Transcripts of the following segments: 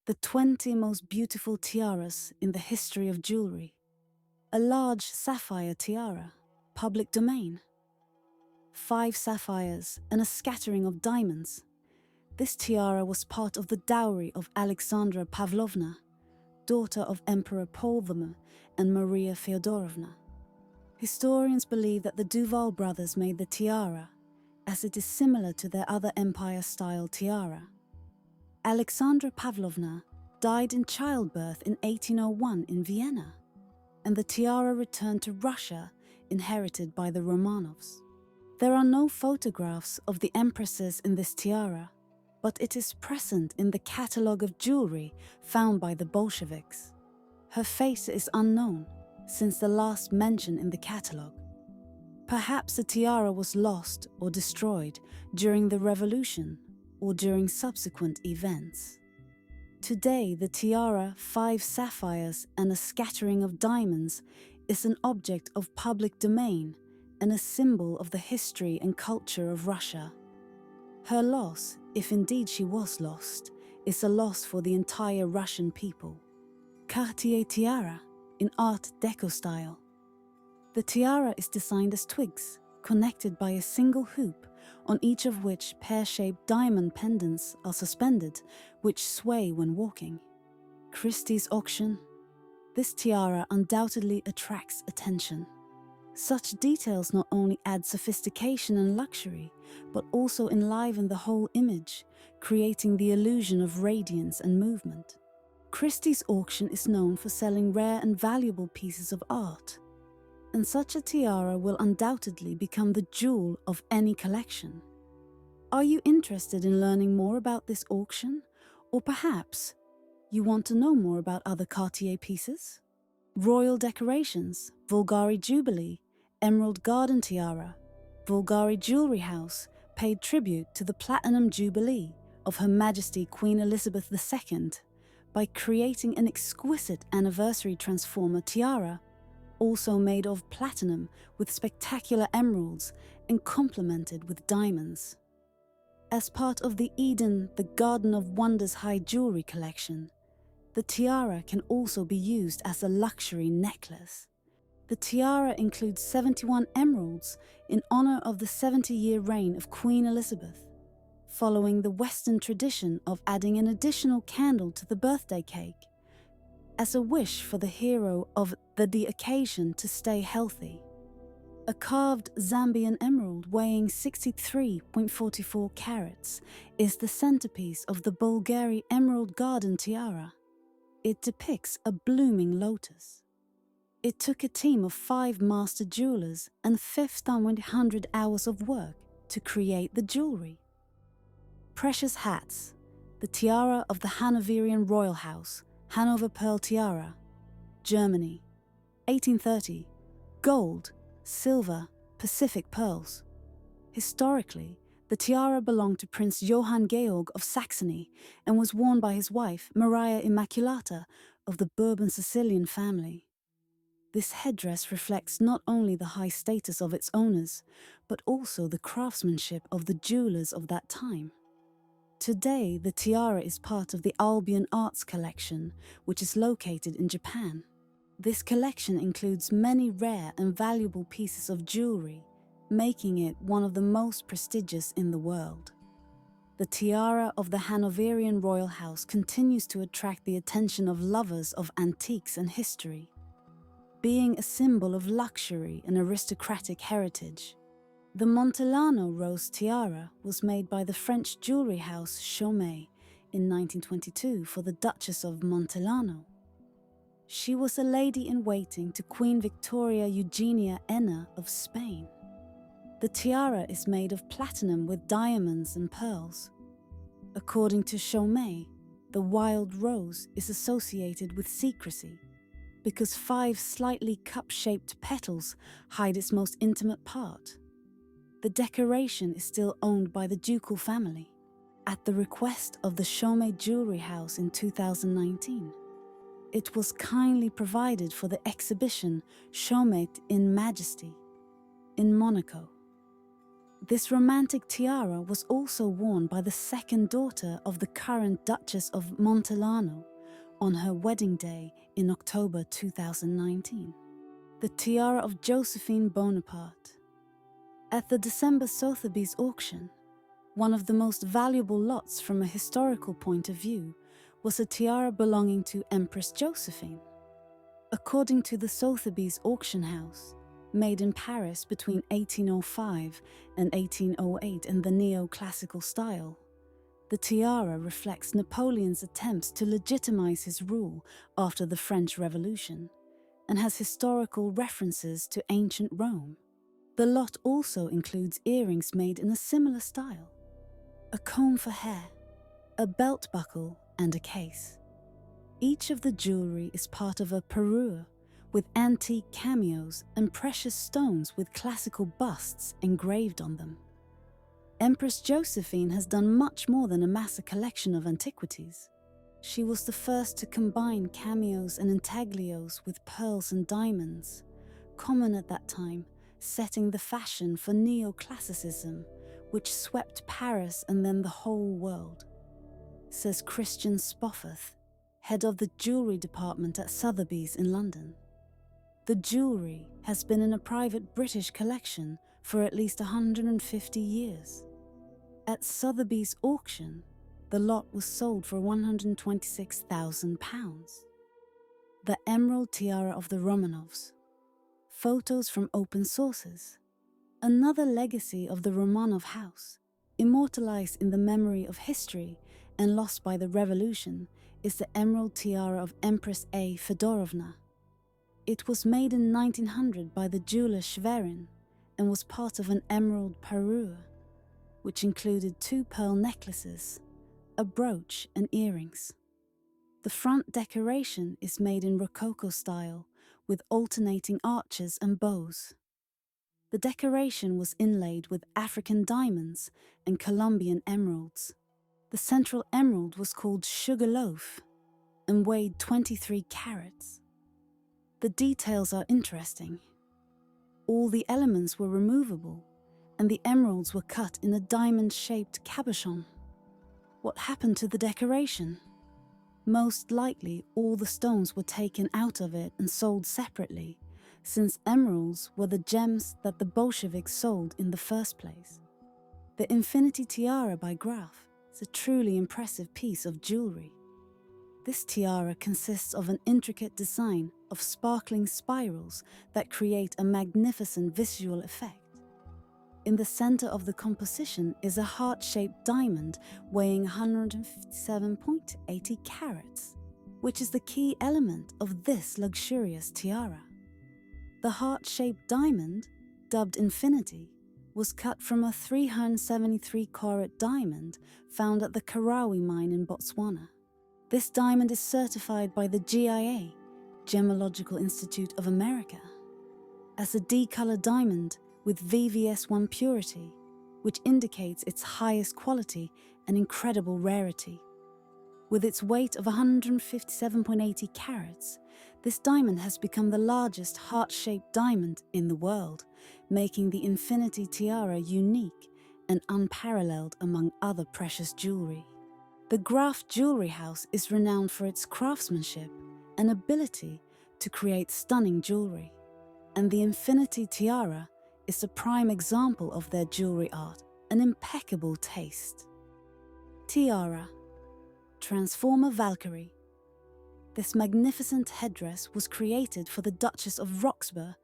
The 20 most beautiful tiaras in the history of jewellery. A large sapphire tiara, public domain. 5 sapphires and a scattering of diamonds. This tiara was part of the dowry of Alexandra Pavlovna, daughter of Emperor Polvamir and Maria Feodorovna. Historians believe that the Duval brothers made the tiara, as it is similar to their other empire-style tiara. Alexandra Pavlovna died in childbirth in 1801 in Vienna, and the tiara returned to Russia, inherited by the Romanovs. There are no photographs of the empresses in this tiara, but it is present in the catalogue of jewellery found by the Bolsheviks. Her face is unknown, since the last mention in the catalogue. Perhaps the tiara was lost or destroyed during the revolution or during subsequent events. Today, the tiara, 5 sapphires and a scattering of diamonds, is an object of public domain and a symbol of the history and culture of Russia. Her loss, if indeed she was lost, is a loss for the entire Russian people. Cartier tiara, in Art Deco style. The tiara is designed as twigs, connected by a single hoop, on each of which pear-shaped diamond pendants are suspended, which sway when walking. Christie's auction. This tiara undoubtedly attracts attention. Such details not only add sophistication and luxury, but also enliven the whole image, creating the illusion of radiance and movement. Christie's auction is known for selling rare and valuable pieces of art, and such a tiara will undoubtedly become the jewel of any collection. Are you interested in learning more about this auction? Or perhaps you want to know more about other Cartier pieces? Royal decorations, Bulgari Jubilee, Emerald Garden Tiara, Bulgari Jewellery House paid tribute to the Platinum Jubilee of Her Majesty Queen Elizabeth II by creating an exquisite anniversary transformer tiara, also made of platinum with spectacular emeralds and complemented with diamonds. As part of the Eden, the Garden of Wonders high jewellery collection, the tiara can also be used as a luxury necklace. The tiara includes 71 emeralds in honour of the 70-year reign of Queen Elizabeth, following the Western tradition of adding an additional candle to the birthday cake, as a wish for the hero of the occasion to stay healthy. A carved Zambian emerald weighing 63.44 carats is the centerpiece of the Bulgari Emerald Garden Tiara. It depicts a blooming lotus. It took a team of 5 master jewelers and 1,500 hours of work to create the jewelry. Precious hats, the tiara of the Hanoverian royal house, Hanover Pearl Tiara, Germany, 1830, gold, silver, Pacific pearls. Historically, the tiara belonged to Prince Johann Georg of Saxony and was worn by his wife, Maria Immaculata, of the Bourbon Sicilian family. This headdress reflects not only the high status of its owners, but also the craftsmanship of the jewelers of that time. Today, the tiara is part of the Albion Arts Collection, which is located in Japan. This collection includes many rare and valuable pieces of jewelry, making it one of the most prestigious in the world. The tiara of the Hanoverian royal house continues to attract the attention of lovers of antiques and history, being a symbol of luxury and aristocratic heritage. The Montelano rose tiara was made by the French jewellery house Chaumet in 1922 for the Duchess of Montelano. She was a lady-in-waiting to Queen Victoria Eugenia Enna of Spain. The tiara is made of platinum with diamonds and pearls. According to Chaumet, the wild rose is associated with secrecy because 5 slightly cup-shaped petals hide its most intimate part. The decoration is still owned by the ducal family, at the request of the Chaumet Jewellery House in 2019. It was kindly provided for the exhibition Chaumet in Majesty in Monaco. This romantic tiara was also worn by the second daughter of the current Duchess of Montelano on her wedding day in October 2019. The tiara of Josephine Bonaparte. At the December Sotheby's auction, one of the most valuable lots from a historical point of view was a tiara belonging to Empress Josephine. According to the Sotheby's auction house, made in Paris between 1805 and 1808 in the neoclassical style, the tiara reflects Napoleon's attempts to legitimize his rule after the French Revolution and has historical references to ancient Rome. The lot also includes earrings made in a similar style, a comb for hair, a belt buckle, and a case. Each of the jewellery is part of a parure with antique cameos and precious stones with classical busts engraved on them. Empress Josephine has done much more than amass a collection of antiquities. She was the first to combine cameos and intaglios with pearls and diamonds, common at that time, setting the fashion for neoclassicism, which swept Paris and then the whole world, says Christian Spofford, head of the jewellery department at Sotheby's in London. The jewellery has been in a private British collection for at least 150 years. At Sotheby's auction, the lot was sold for £126,000. The Emerald Tiara of the Romanovs. Photos from open sources. Another legacy of the Romanov house, immortalized in the memory of history and lost by the revolution, is the Emerald Tiara of Empress A. Fedorovna. It was made in 1900 by the jeweler Schwerin and was part of an emerald parure, which included 2 pearl necklaces, a brooch and earrings. The front decoration is made in Rococo style with alternating arches and bows. The decoration was inlaid with African diamonds and Colombian emeralds. The central emerald was called Sugarloaf and weighed 23 carats. The details are interesting. All the elements were removable, and the emeralds were cut in a diamond-shaped cabochon. What happened to the decoration? Most likely, all the stones were taken out of it and sold separately, since emeralds were the gems that the Bolsheviks sold in the first place. The Infinity Tiara by Graff is a truly impressive piece of jewellery. This tiara consists of an intricate design of sparkling spirals that create a magnificent visual effect. In the center of the composition is a heart-shaped diamond weighing 157.80 carats, which is the key element of this luxurious tiara. The heart-shaped diamond, dubbed Infinity, was cut from a 373-carat diamond found at the Karawi mine in Botswana. This diamond is certified by the GIA, Gemological Institute of America, as a D-color diamond with VVS1 purity, which indicates its highest quality and incredible rarity. With its weight of 157.80 carats, this diamond has become the largest heart-shaped diamond in the world, making the Infinity Tiara unique and unparalleled among other precious jewellery. The Graff Jewellery House is renowned for its craftsmanship and ability to create stunning jewellery, and the Infinity Tiara is a prime example of their jewellery art and impeccable taste. Tiara. Transformer Valkyrie. This magnificent headdress was created for the Duchess of Roxburgh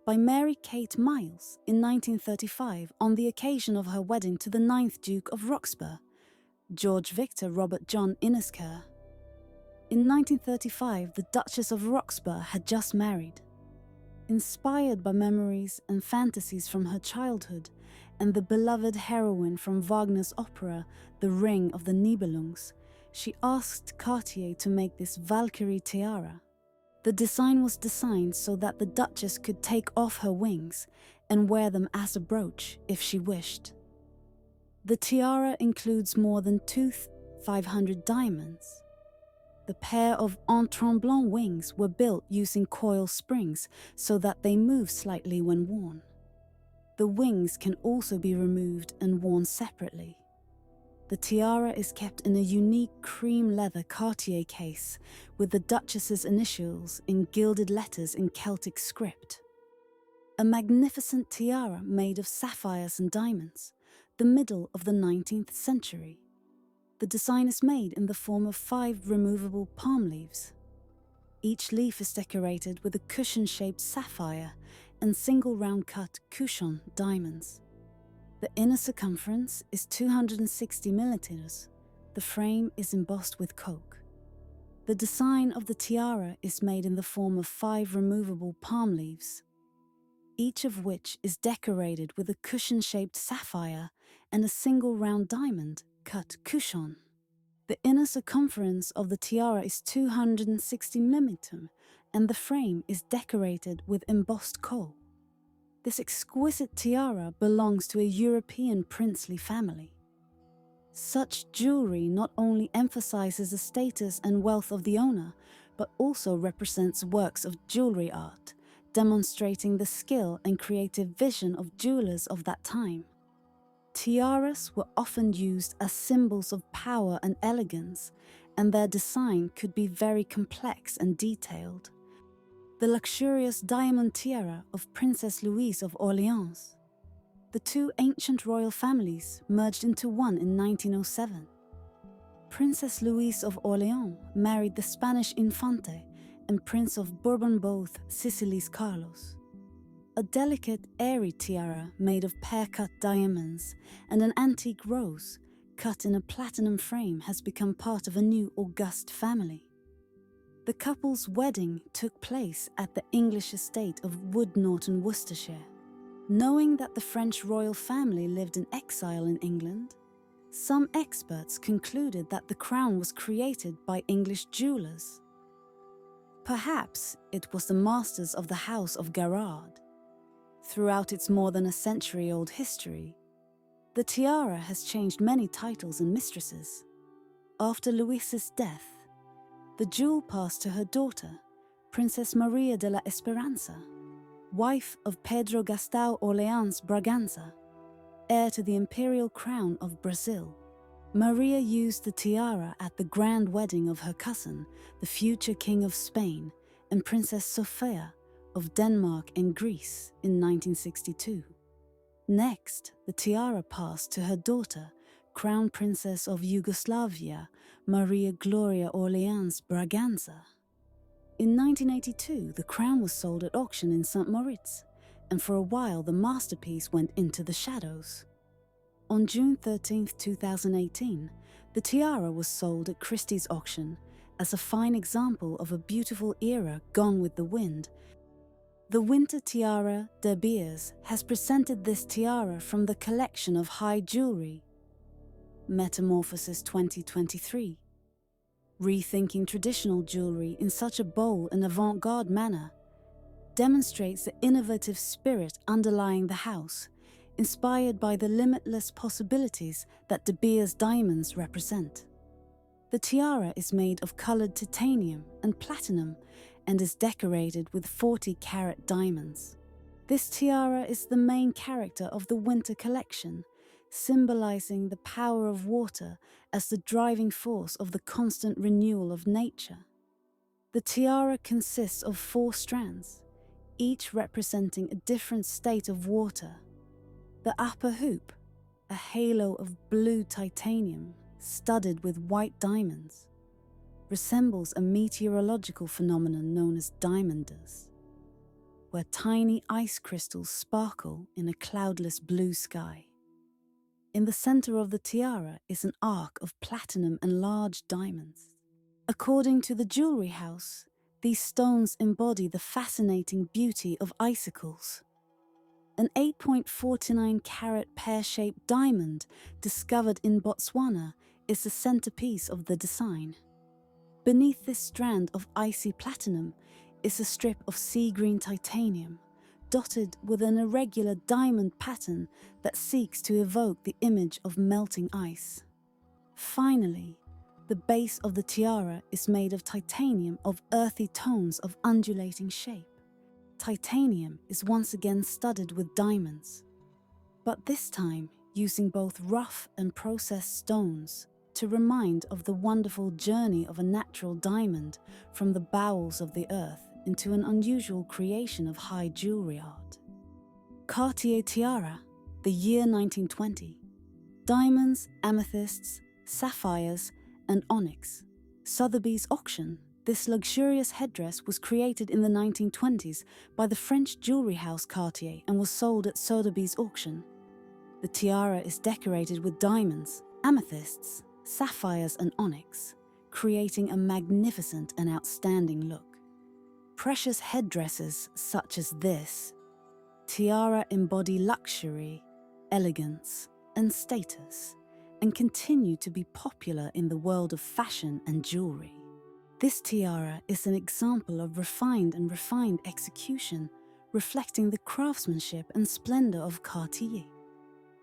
by Mary Kate Miles in 1935 on the occasion of her wedding to the 9th Duke of Roxburgh, George Victor Robert John Innisker. In 1935, the Duchess of Roxburgh had just married. Inspired by memories and fantasies from her childhood and the beloved heroine from Wagner's opera The Ring of the Nibelungs, she asked Cartier to make this Valkyrie tiara. The design was designed so that the Duchess could take off her wings and wear them as a brooch if she wished. The tiara includes more than 2,500 diamonds. The pair of en tremblant wings were built using coil springs so that they move slightly when worn. The wings can also be removed and worn separately. The tiara is kept in a unique cream leather Cartier case with the Duchess's initials in gilded letters in Celtic script. A magnificent tiara made of sapphires and diamonds, the middle of the 19th century. The design is made in the form of 5 removable palm leaves. Each leaf is decorated with a cushion-shaped sapphire and single round-cut cushion diamonds. The inner circumference is 260 millimeters. The frame is embossed with coke. The design of the tiara is made in the form of 5 removable palm leaves, each of which is decorated with a cushion-shaped sapphire and a single round diamond cut cushion. The inner circumference of the tiara is 260 millimeters, and the frame is decorated with embossed coal. This exquisite tiara belongs to a European princely family. Such jewelry not only emphasizes the status and wealth of the owner, but also represents works of jewelry art, demonstrating the skill and creative vision of jewelers of that time. Tiaras were often used as symbols of power and elegance, and their design could be very complex and detailed. The luxurious diamond tiara of Princess Louise of Orleans. The 2 ancient royal families merged into one in 1907. Princess Louise of Orleans married the Spanish Infante and Prince of Bourbon, both Sicily's Carlos. A delicate, airy tiara made of pear-cut diamonds and an antique rose cut in a platinum frame has become part of a new august family. The couple's wedding took place at the English estate of Wood Norton, Worcestershire. Knowing that the French royal family lived in exile in England, some experts concluded that the crown was created by English jewelers. Perhaps it was the masters of the House of Garrard. Throughout its more than a century-old history, the tiara has changed many titles and mistresses. After Louise's death, the jewel passed to her daughter, Princess Maria de la Esperanza, wife of Pedro Gastão Orleans Braganza, heir to the imperial crown of Brazil. Maria used the tiara at the grand wedding of her cousin, the future King of Spain, and Princess Sophia of Denmark and Greece in 1962. Next, the tiara passed to her daughter, Crown Princess of Yugoslavia, Maria Gloria Orleans Braganza. In 1982, the crown was sold at auction in St. Moritz, and for a while the masterpiece went into the shadows. On June 13, 2018, the tiara was sold at Christie's auction as a fine example of a beautiful era gone with the wind. The Winter Tiara De Beers has presented this tiara from the collection of high jewelry. Metamorphosis 2023. Rethinking traditional jewelry in such a bold and avant-garde manner demonstrates the innovative spirit underlying the house, inspired by the limitless possibilities that De Beers diamonds represent. The tiara is made of colored titanium and platinum and is decorated with 40-carat diamonds. This tiara is the main character of the winter collection, symbolizing the power of water as the driving force of the constant renewal of nature. The tiara consists of 4 strands, each representing a different state of water. The upper hoop, a halo of blue titanium studded with white diamonds, resembles a meteorological phenomenon known as diamond dust, where tiny ice crystals sparkle in a cloudless blue sky. In the center of the tiara is an arc of platinum and large diamonds. According to the jewelry house, these stones embody the fascinating beauty of icicles. An 8.49-carat pear-shaped diamond discovered in Botswana is the centerpiece of the design. Beneath this strand of icy platinum is a strip of sea-green titanium, dotted with an irregular diamond pattern that seeks to evoke the image of melting ice. Finally, the base of the tiara is made of titanium of earthy tones of undulating shape. Titanium is once again studded with diamonds. but this time using both rough and processed stones to remind of the wonderful journey of a natural diamond from the bowels of the earth into an unusual creation of high jewellery art. Cartier tiara, the year 1920. Diamonds, amethysts, sapphires, and onyx. Sotheby's auction. This luxurious headdress was created in the 1920s by the French jewellery house Cartier and was sold at Sotheby's auction. The tiara is decorated with diamonds, amethysts, sapphires, and onyx, creating a magnificent and outstanding look. Precious headdresses such as this tiara embody luxury, elegance, and status, and continue to be popular in the world of fashion and jewellery. This tiara is an example of refined execution, reflecting the craftsmanship and splendour of Cartier.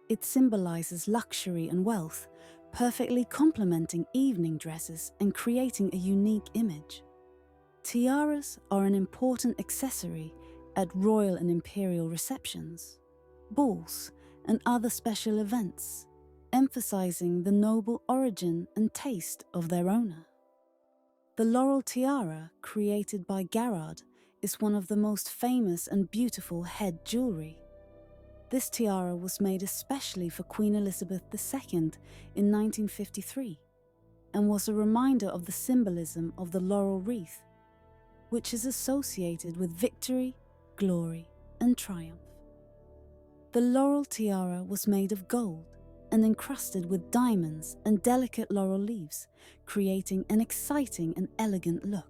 It symbolises luxury and wealth, perfectly complementing evening dresses and creating a unique image. Tiaras are an important accessory at royal and imperial receptions, balls, and other special events, emphasizing the noble origin and taste of their owner. The Laurel tiara, created by Garrard, is one of the most famous and beautiful head jewellery. This tiara was made especially for Queen Elizabeth II in 1953 and was a reminder of the symbolism of the laurel wreath, which is associated with victory, glory, and triumph. The laurel tiara was made of gold and encrusted with diamonds and delicate laurel leaves, creating an exciting and elegant look.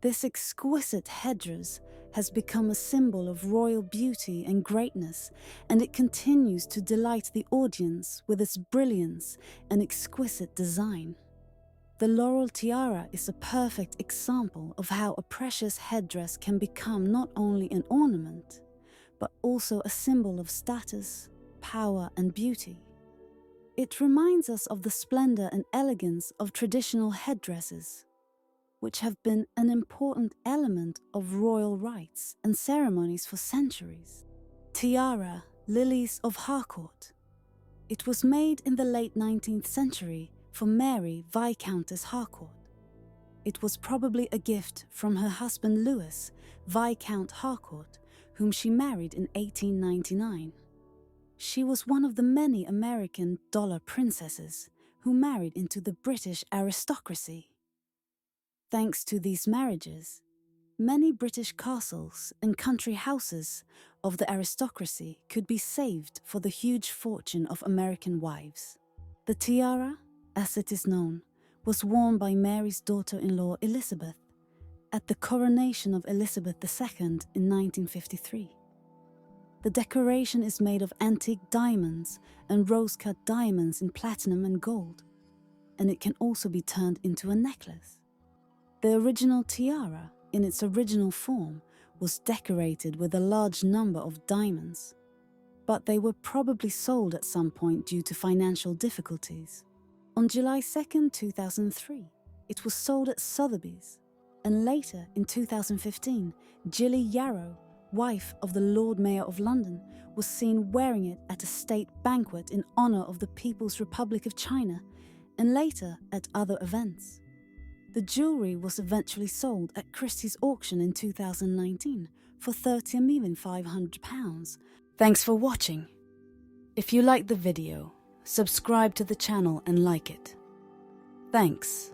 This exquisite headdress has become a symbol of royal beauty and greatness, and it continues to delight the audience with its brilliance and exquisite design. The laurel tiara is a perfect example of how a precious headdress can become not only an ornament, but also a symbol of status, power, and beauty. It reminds us of the splendor and elegance of traditional headdresses, which have been an important element of royal rites and ceremonies for centuries. Tiara, lilies of Harkort. It was made in the late 19th century for Mary, Viscountess Harkort. It was probably a gift from her husband Louis, Viscount Harkort, whom she married in 1899. She was one of the many American dollar princesses who married into the British aristocracy. Thanks to these marriages, many British castles and country houses of the aristocracy could be saved for the huge fortune of American wives. The tiara, as it is known, was worn by Mary's daughter-in-law Elizabeth at the coronation of Elizabeth II in 1953. The decoration is made of antique diamonds and rose-cut diamonds in platinum and gold, and it can also be turned into a necklace. The original tiara, in its original form, was decorated with a large number of diamonds, but they were probably sold at some point due to financial difficulties. On July 2, 2003, it was sold at Sotheby's, and later, in 2015, Gilly Yarrow, wife of the Lord Mayor of London, was seen wearing it at a state banquet in honour of the People's Republic of China, and later at other events. The jewellery was eventually sold at Christie's auction in 2019 for £30,500. Thanks for watching. If you liked the video, subscribe to the channel and like it. Thanks.